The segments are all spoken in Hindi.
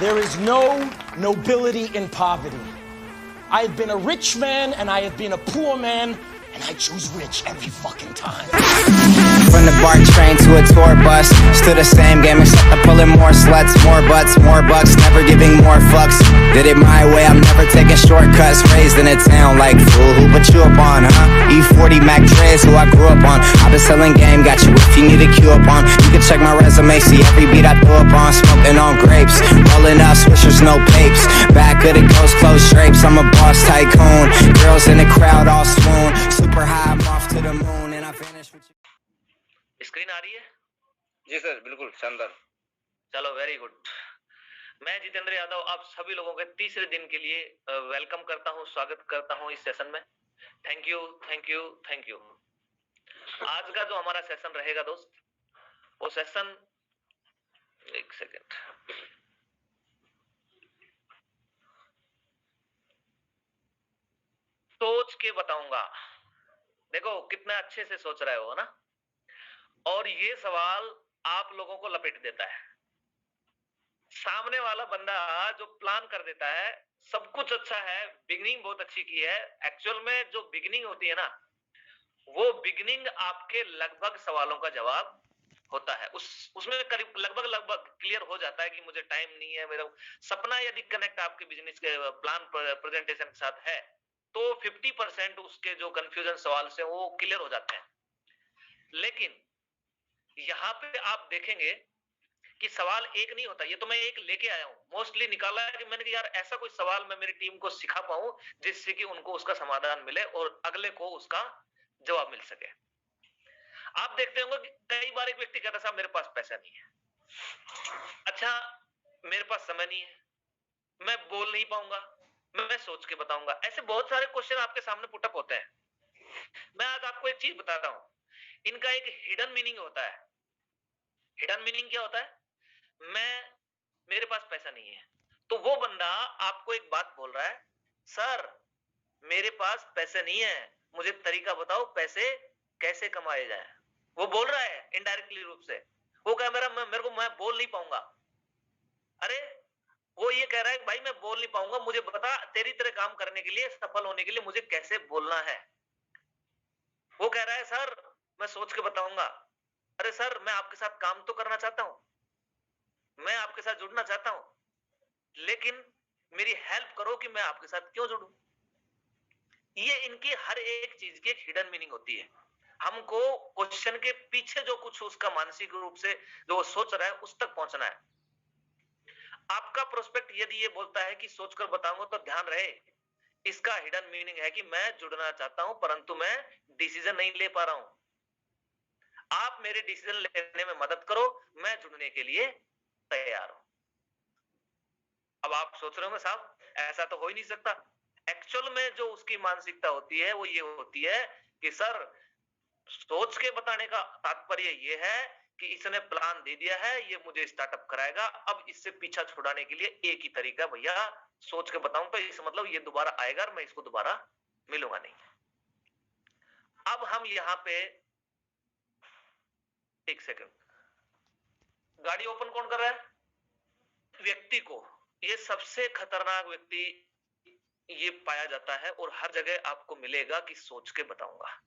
There is no nobility in poverty. I have been a rich man and I have been a poor man, and I choose rich every fucking time. From the BART train to a tour bus, still the same game except I'm pulling more sluts, more butts, more bucks, never giving more fucks. Did it my way, I'm never taking shortcuts. Raised in a town like fool, who put you up on, huh? E40 Mac Dre's who I grew up on. I've been selling game, got you if you need a cue up on. You can check my resume, see every beat I throw up on. Smoking on grapes, rolling up swishers, no papes. Back of the ghost clothes drapes, I'm a boss tycoon. Girls in the crowd all swoon. Super high, I'm off to the moon and I vanish with you. Screen आ रही है? जी सर, बिल्कुल शानदार। चलो, वेरी गुड। मैं जितेंद्र यादव आप सभी लोगों के तीसरे दिन के लिए वेलकम करता हूं, स्वागत करता हूं इस सेशन में। Thank you, thank you, thank you. आज का जो हमारा सेशन रहेगा दोस्त, वो सेशन, एक सेकेंड, सोच के बताऊंगा। देखो कितना अच्छे से सोच रहे हो ना, और ये सवाल आप लोगों को लपेट देता है। सामने वाला बंदा जो प्लान कर देता है, सब कुछ अच्छा है, बिगिनिंग बहुत अच्छी की है, एक्चुअल में जो बिगिनिंग होती है ना, वो बिगिनिंग आपके लगभग सवालों का जवाब होता है। उसमें करीब लगभग क्लियर हो जाता है कि मुझे टाइम नहीं है, मेरा सपना यदि कनेक्ट आपके बिजनेस के प्लान प्रेजेंटेशन के साथ है, तो 50% उसके जो कंफ्यूजन सवाल से वो क्लियर हो जाते हैं। लेकिन यहाँ पे आप देखेंगे कि सवाल एक नहीं होता। ये तो मैं एक लेके आया हूं, मोस्टली निकाला है कि मैंने, यार ऐसा कोई सवाल मैं मेरी टीम को सिखा पाऊं जिससे कि उनको उसका समाधान मिले और अगले को उसका जवाब मिल सके। आप देखते होंगे कि कई बार एक व्यक्ति कहता है साहब मेरे पास पैसा नहीं है, अच्छा मेरे पास समय नहीं है, मैं बोल नहीं पाऊंगा, मैं सोच के बताऊंगा। ऐसे बहुत सारे क्वेश्चन आपके सामने पुटअप होते हैं। मैं आज आपको एक चीज बताता हूं, इनका एक हिडन मीनिंग होता है। हिडन मीनिंग क्या होता है? मेरे पास पैसा नहीं है, तो वो बंदा आपको एक बात बोल रहा है, सर मेरे पास पैसे नहीं है, मुझे तरीका बताओ पैसे कैसे कमाए जाए। वो बोल रहा है इनडायरेक्टली रूप से, वो कह मैं बोल नहीं पाऊंगा। अरे वो ये कह रहा है भाई मैं बोल नहीं पाऊंगा, मुझे बता तेरी तरह काम करने के लिए, सफल होने के लिए मुझे कैसे बोलना है। वो कह रहा है सर मैं सोच के बताऊंगा। अरे सर मैं आपके साथ काम तो करना चाहता हूं, मैं आपके साथ जुड़ना चाहता हूं, लेकिन मेरी हेल्प करो कि मैं आपके साथ क्यों जुड़ूं। ये इनकी हर एक चीज की एक हिडन मीनिंग होती है। हमको क्वेश्चन के पीछे जो कुछ उसका मानसिक रूप से जो वो सोच रहा है उस तक पहुंचना है। आपका प्रोस्पेक्ट यदि ये बोलता है कि सोचकर बताऊंगा, तो ध्यान रहे इसका हिडन मीनिंग है कि मैं जुड़ना चाहता हूं परंतु मैं डिसीजन नहीं ले पा रहा हूं। आप मेरे डिसीजन लेने में मदद करो, मैं जुड़ने के लिए तैयार हूं। अब आप सोच रहे होंगे साहब ऐसा तो हो ही नहीं सकता। एक्चुअल में जो उसकी मानसिकता होती है वो ये होती है कि सर सोच के बताने का तात्पर्य ये है कि इसने प्लान दे दिया है, ये मुझे स्टार्टअप कराएगा, अब इससे पीछा छुड़ाने के लिए एक ही तरीका, भैया सोच के बताऊं तो इस मतलब ये दोबारा आएगा और मैं इसको दोबारा मिलूंगा नहीं। अब हम यहाँ पे एक सेकंड, गाड़ी ओपन कौन कर रहा है? व्यक्ति को, ये सबसे खतरनाक व्यक्ति ये पाया जाता है और हर जगह आपको मिलेगा कि सोच के बताऊंगा।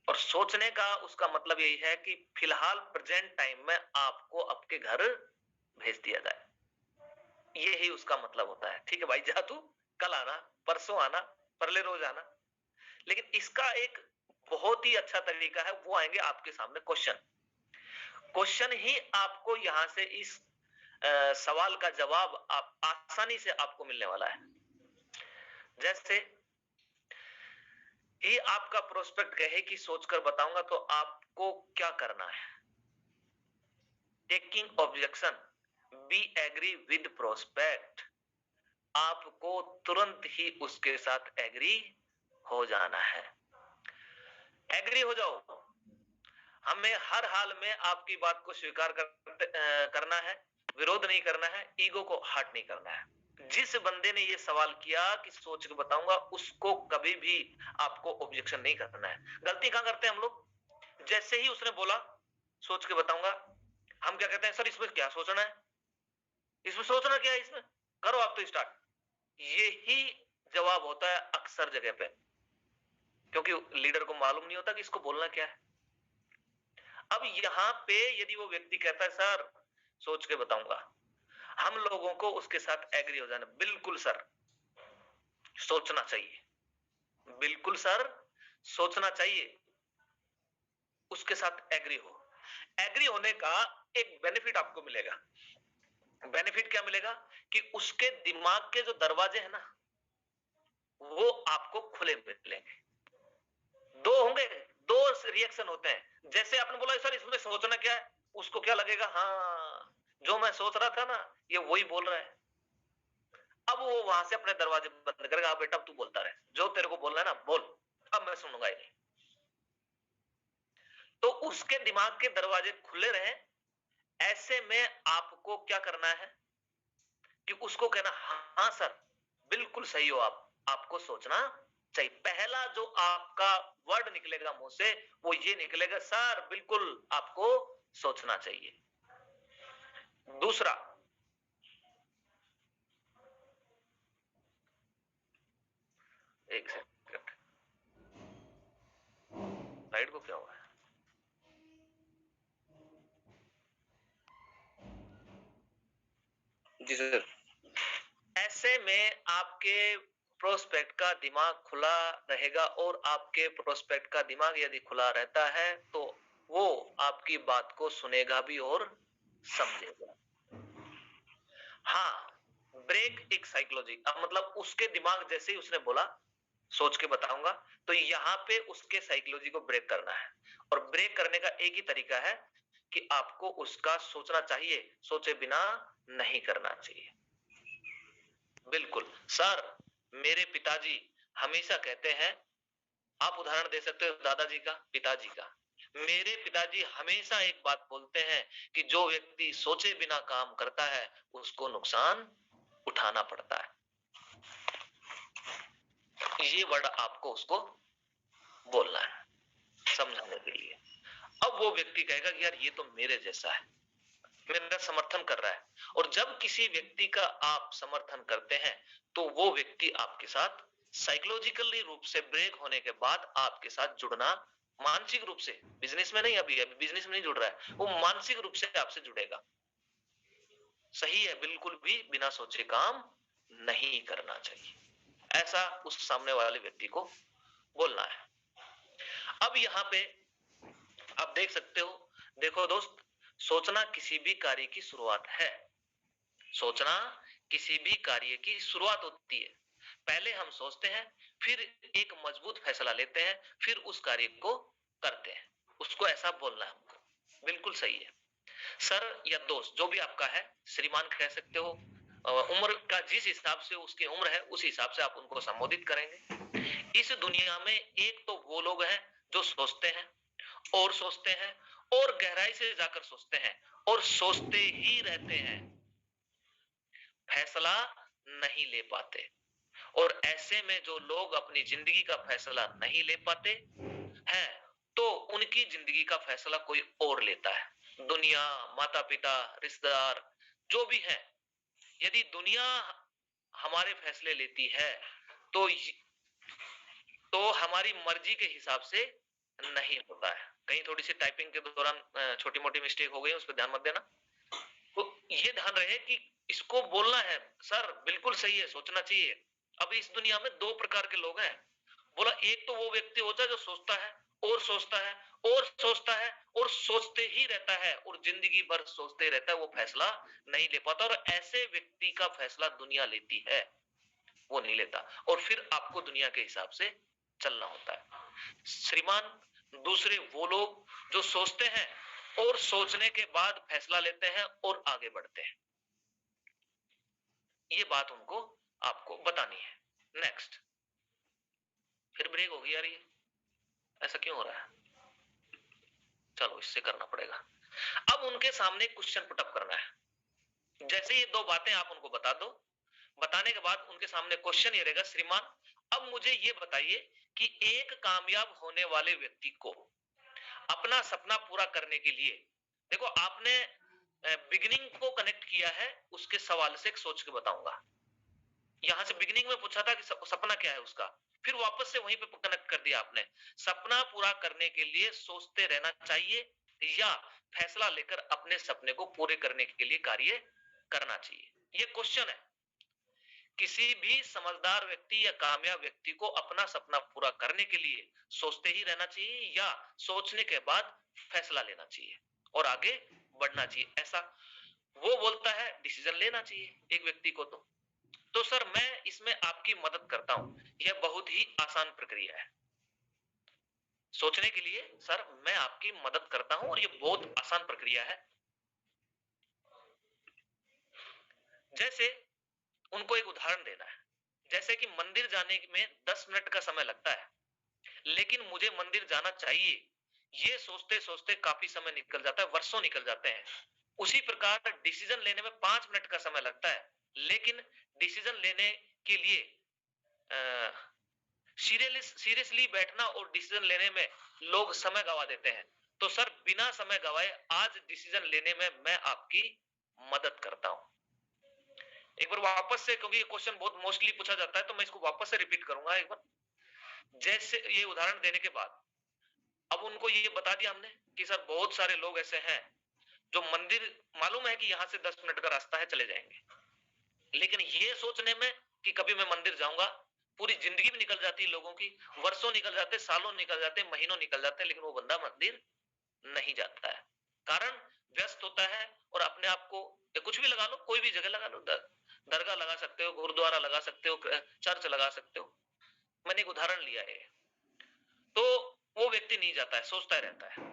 और सोचने का उसका मतलब यही है कि फिलहाल प्रेजेंट टाइम में आपको आपके घर भेज दिया जाए, यही उसका मतलब होता है। ठीक है भाई, जा तू, कल आना, परसों आना, परले रोज आना। लेकिन इसका एक बहुत ही अच्छा तरीका है, वो आएंगे आपके सामने क्वेश्चन ही आपको यहां से इस सवाल का जवाब आप आसानी से आपको मिलने वाला है। जैसे ही आपका प्रोस्पेक्ट कहे कि सोचकर बताऊंगा, तो आपको क्या करना है? Taking objection, be agree with prospect. आपको तुरंत ही उसके साथ एग्री हो जाना है। एग्री हो जाओ। हमें हर हाल में आपकी बात को स्वीकार करना है, विरोध नहीं करना है, ईगो को हर्ट नहीं करना है। जिस बंदे ने ये सवाल किया कि सोच के बताऊंगा, उसको कभी भी आपको ऑब्जेक्शन नहीं करना है। गलती कहां करते हैं हम लोग? जैसे ही उसने बोला सोच के बताऊंगा, हम क्या कहते हैं, सर इसमें क्या सोचना है, इसमें सोचना क्या है, इसमें करो आप तो स्टार्ट। यही जवाब होता है अक्सर जगह पे, क्योंकि लीडर को मालूम नहीं होता कि इसको बोलना क्या है। अब यहां पे यदि वो व्यक्ति कहता है सर सोच के बताऊंगा, हम लोगों को उसके साथ एग्री हो जाना, बिल्कुल सर सोचना चाहिए, बिल्कुल सर सोचना चाहिए, उसके साथ एग्री हो। एग्री होने का एक बेनिफिट आपको मिलेगा। बेनिफिट क्या मिलेगा कि उसके दिमाग के जो दरवाजे हैं ना, वो आपको खुले मिलेंगे। दो होंगे, दो रिएक्शन होते हैं। जैसे आपने बोला सर इसमें सोचना क्या है, उसको क्या लगेगा, हाँ जो मैं सोच रहा था ना ये वही बोल रहा है। अब वो वहां से अपने दरवाजे बंद करेगा, हाँ बेटा तू बोलता रहे, जो तेरे को बोलना है ना बोल, अब मैं सुनूंगा ही नहीं। तो उसके दिमाग के दरवाजे खुले रहे। ऐसे में आपको क्या करना है कि उसको कहना हाँ सर बिल्कुल सही हो आप, आपको सोचना चाहिए। पहला जो आपका वर्ड निकलेगा मुंह से वो ये निकलेगा, सर बिल्कुल आपको सोचना चाहिए। दूसरा, एक सेकंड, लाइट को क्या हुआ है? जी सर। ऐसे में आपके प्रोस्पेक्ट का दिमाग खुला रहेगा, और आपके प्रोस्पेक्ट का दिमाग यदि खुला रहता है तो वो आपकी बात को सुनेगा भी और समझेगा। हाँ, ब्रेक एक साइकोलॉजी, मतलब उसके दिमाग जैसे ही उसने बोला सोच के बताऊंगा, तो यहाँ पे उसके साइकोलॉजी को ब्रेक करना है। और ब्रेक करने का एक ही तरीका है कि आपको उसका सोचना चाहिए, सोचे बिना नहीं करना चाहिए। बिल्कुल सर, मेरे पिताजी हमेशा कहते हैं, आप उदाहरण दे सकते हो दादाजी का, पिताजी का। मेरे पिताजी हमेशा एक बात बोलते हैं कि जो व्यक्ति सोचे बिना काम करता है उसको नुकसान उठाना पड़ता है। ये वर्ड आपको उसको बोलना है समझाने के लिए। अब वो व्यक्ति कहेगा कि यार ये तो मेरे जैसा है, मेरा समर्थन कर रहा है। और जब किसी व्यक्ति का आप समर्थन करते हैं तो वो व्यक्ति आपके साथ साइकोलॉजिकली रूप से ब्रेक होने के बाद आपके साथ जुड़ना, मानसिक रूप से, बिजनेस में नहीं, अभी बिजनेस में नहीं जुड़ रहा है, वो मानसिक रूप से आपसे जुड़ेगा। सही है, बिल्कुल भी बिना सोचे काम नहीं करना चाहिए, ऐसा उस सामने वाले व्यक्ति को बोलना है। अब यहाँ पे आप देख सकते हो, देखो दोस्त, सोचना किसी भी कार्य की शुरुआत है। सोचना किसी भी कार्य की शुरुआत होती है। पहले हम सोचते हैं, फिर एक मजबूत फैसला लेते हैं, फिर उस कार्य को करते हैं। उसको ऐसा बोलना है हमको, बिल्कुल सही है। सर या दोस्त जो भी आपका है, श्रीमान कह सकते हो, उम्र का जिस हिसाब से उसकी उम्र है उस हिसाब से आप उनको संबोधित करेंगे। इस दुनिया में एक तो वो लोग हैं जो सोचते हैं और सोचते हैं और गहराई से जाकर सोचते हैं और सोचते ही रहते हैं, फैसला नहीं ले पाते। और ऐसे में जो लोग अपनी जिंदगी का फैसला नहीं ले पाते हैं तो उनकी जिंदगी का फैसला कोई और लेता है। दुनिया, माता पिता, रिश्तेदार जो भी है, यदि दुनिया हमारे फैसले लेती है तो हमारी मर्जी के हिसाब से नहीं होता है। कहीं थोड़ी सी टाइपिंग के दौरान छोटी मोटी मिस्टेक हो गई, उस पर ध्यान मत देना। तो ये ध्यान रहे कि इसको बोलना है, सर बिल्कुल सही है, सोचना चाहिए। अब इस दुनिया में दो प्रकार के लोग हैं। बोला एक तो वो व्यक्ति होता है जो सोचता है और सोचता है और सोचता है और सोचते ही रहता है और जिंदगी भर सोचते रहता है, वो फैसला नहीं ले पाता। और ऐसे व्यक्ति का फैसला दुनिया लेती है, वो नहीं लेता, और फिर आपको दुनिया के हिसाब से चलना होता है। श्रीमान दूसरे वो लोग जो सोचते हैं और सोचने के बाद फैसला लेते हैं और आगे बढ़ते हैं। ये बात उनको आपको बतानी है। नेक्स्ट, फिर ब्रेक होगी यार, ये ऐसा क्यों हो रहा है? चलो इससे करना पड़ेगा। अब उनके सामने क्वेश्चन पुटअप करना है। जैसे ये दो बातें आप उनको बता दो, बताने के बाद उनके सामने क्वेश्चन ये रहेगा, श्रीमान अब मुझे ये बताइए कि एक कामयाब होने वाले व्यक्ति को अपना सपना पूरा करने के लिए, देखो आपने बिगिनिंग को कनेक्ट किया है उसके सवाल से, एक सोच के बताऊंगा। यहां से बिगिनिंग में पूछा था कि सपना क्या है उसका, फिर वापस से वहीं पे कनेक्ट कर दिया आपने। सपना पूरा करने के लिए सोचते रहना चाहिए या फैसला लेकर अपने सपने को पूरे करने के लिए कार्य करना चाहिए, ये क्वेश्चन है। किसी भी समझदार व्यक्ति या कामयाब व्यक्ति को अपना सपना पूरा करने के लिए सोचते ही रहना चाहिए या सोचने के बाद फैसला लेना चाहिए और आगे बढ़ना चाहिए, ऐसा वो बोलता है। डिसीजन लेना चाहिए एक व्यक्ति को। तो सर मैं इसमें आपकी मदद करता हूं, यह बहुत ही आसान प्रक्रिया है सोचने के लिए। सर मैं आपकी मदद करता हूं और यह बहुत आसान प्रक्रिया है। जैसे उनको एक उदाहरण देना है, जैसे कि मंदिर जाने में 10 मिनट का समय लगता है, लेकिन मुझे मंदिर जाना चाहिए, ये सोचते सोचते काफी समय निकल जाता है, वर्षों निकल जाते हैं। उसी प्रकार डिसीजन लेने में 5 मिनट का समय लगता है, लेकिन डिसीजन लेने के लिए सीरियसली बैठना और डिसीजन लेने में लोग समय गवा देते हैं। तो सर बिना समय गवाए आज डिसीजन लेने में मैं आपकी मदद करता हूं। एक बार वापस से, क्योंकि ये क्वेश्चन बहुत मोस्टली पूछा जाता है, तो मैं इसको वापस से रिपीट करूंगा एक बार। जैसे ये उदाहरण देने के बाद अब उनको ये बता दिया हमने कि सर बहुत सारे लोग ऐसे हैं जो मंदिर मालूम है कि यहां से 10 मिनट का रास्ता है, चले जाएंगे, लेकिन ये सोचने में कि कभी मैं मंदिर जाऊंगा, पूरी जिंदगी भी निकल जाती है लोगों की, वर्षों निकल जाते, सालों निकल जाते, महीनों निकल जाते, लेकिन वो बंदा मंदिर नहीं जाता है। कारण व्यस्त होता है और अपने आप को, कुछ भी लगा लो, कोई भी जगह लगा लो, दरगाह लगा सकते हो, गुरुद्वारा लगा सकते हो, चर्च लगा सकते हो, मैंने एक उदाहरण लिया है। तो वो व्यक्ति नहीं जाता है, सोचता रहता है।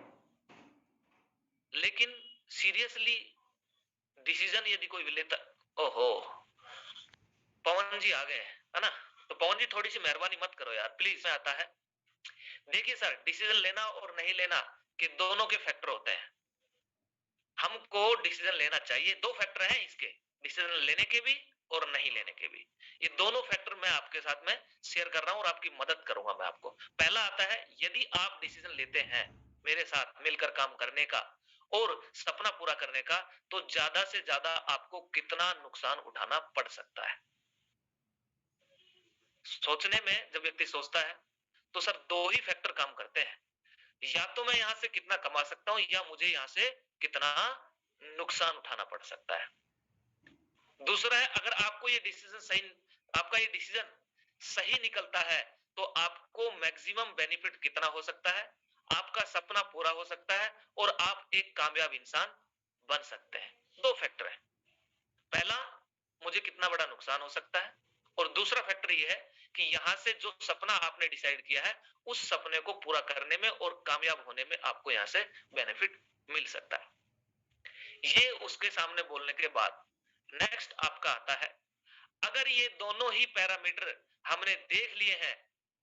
लेकिन सीरियसली डिसीजन यदि कोई लेता, ओहो पवन जी आ गए है ना, तो पवन जी थोड़ी सी मेहरबानी मत करो यार प्लीज, में आता है। देखिए सर, डिसीजन लेना और नहीं लेना के दोनों के फैक्टर होते हैं। हमको डिसीजन लेना चाहिए, दो फैक्टर हैं इसके, डिसीजन लेने के भी और नहीं लेने के भी। ये दोनों फैक्टर मैं आपके साथ में शेयर कर रहा हूं और आपकी मदद करूंगा मैं आपको। पहला आता है, यदि आप डिसीजन लेते हैं मेरे साथ मिलकर काम करने का और सपना पूरा करने का, तो ज्यादा से ज्यादा आपको कितना नुकसान उठाना पड़ सकता है। सोचने में जब व्यक्ति सोचता है तो सर दो ही फैक्टर काम करते हैं, या तो मैं यहां से कितना कमा सकता हूं या मुझे यहां से कितना नुकसान उठाना पड़ सकता है। दूसरा है, अगर आपको ये डिसीजन सही, आपका ये डिसीजन सही निकलता है तो आपको मैक्सिमम बेनिफिट कितना हो सकता है, आपका सपना पूरा हो सकता है और आप एक कामयाब इंसान बन सकते हैं। दो फैक्टर है, पहला मुझे कितना बड़ा नुकसान हो सकता है, और दूसरा फैक्टर ये है कि यहां से जो सपना आपने डिसाइड किया है उस सपने को पूरा करने में और कामयाब होने में आपको यहां से बेनिफिट मिल सकता है। ये उसके सामने बोलने के बाद नेक्स्ट आपका आता है, अगर ये दोनों ही पैरामीटर हमने देख लिए हैं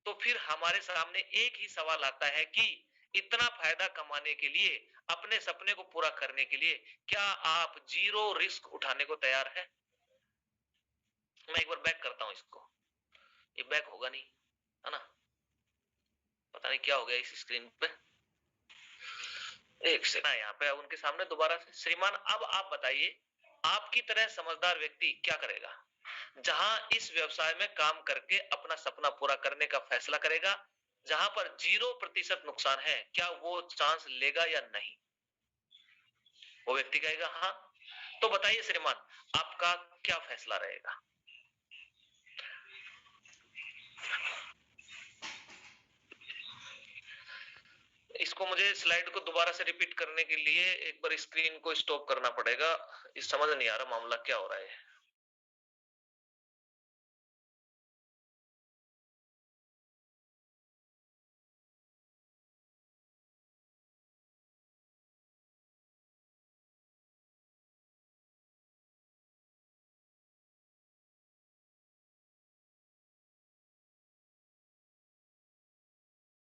तो फिर हमारे सामने एक ही सवाल आता है कि इतना फायदा कमाने के लिए, अपने सपने को पूरा करने के लिए क्या आप जीरो रिस्क उठाने को तैयार हैं? मैं एक बार बैक करता हूं इसको, ये बैक होगा नहीं है ना, पता नहीं क्या हो गया इस स्क्रीन पे। एक सेकंड, यहाँ पे उनके सामने दोबारा से, श्रीमान अब आप बताइए आपकी तरह समझदार व्यक्ति क्या करेगा जहां इस व्यवसाय में काम करके अपना सपना पूरा करने का फैसला करेगा, जहां पर 0% नुकसान है, क्या वो चांस लेगा या नहीं? वो व्यक्ति कहेगा हाँ। तो बताइए श्रीमान आपका क्या फैसला रहेगा? इसको मुझे स्लाइड को दोबारा से रिपीट करने के लिए एक बार स्क्रीन को स्टॉप करना पड़ेगा, इस समझ नहीं आ रहा मामला क्या हो रहा है।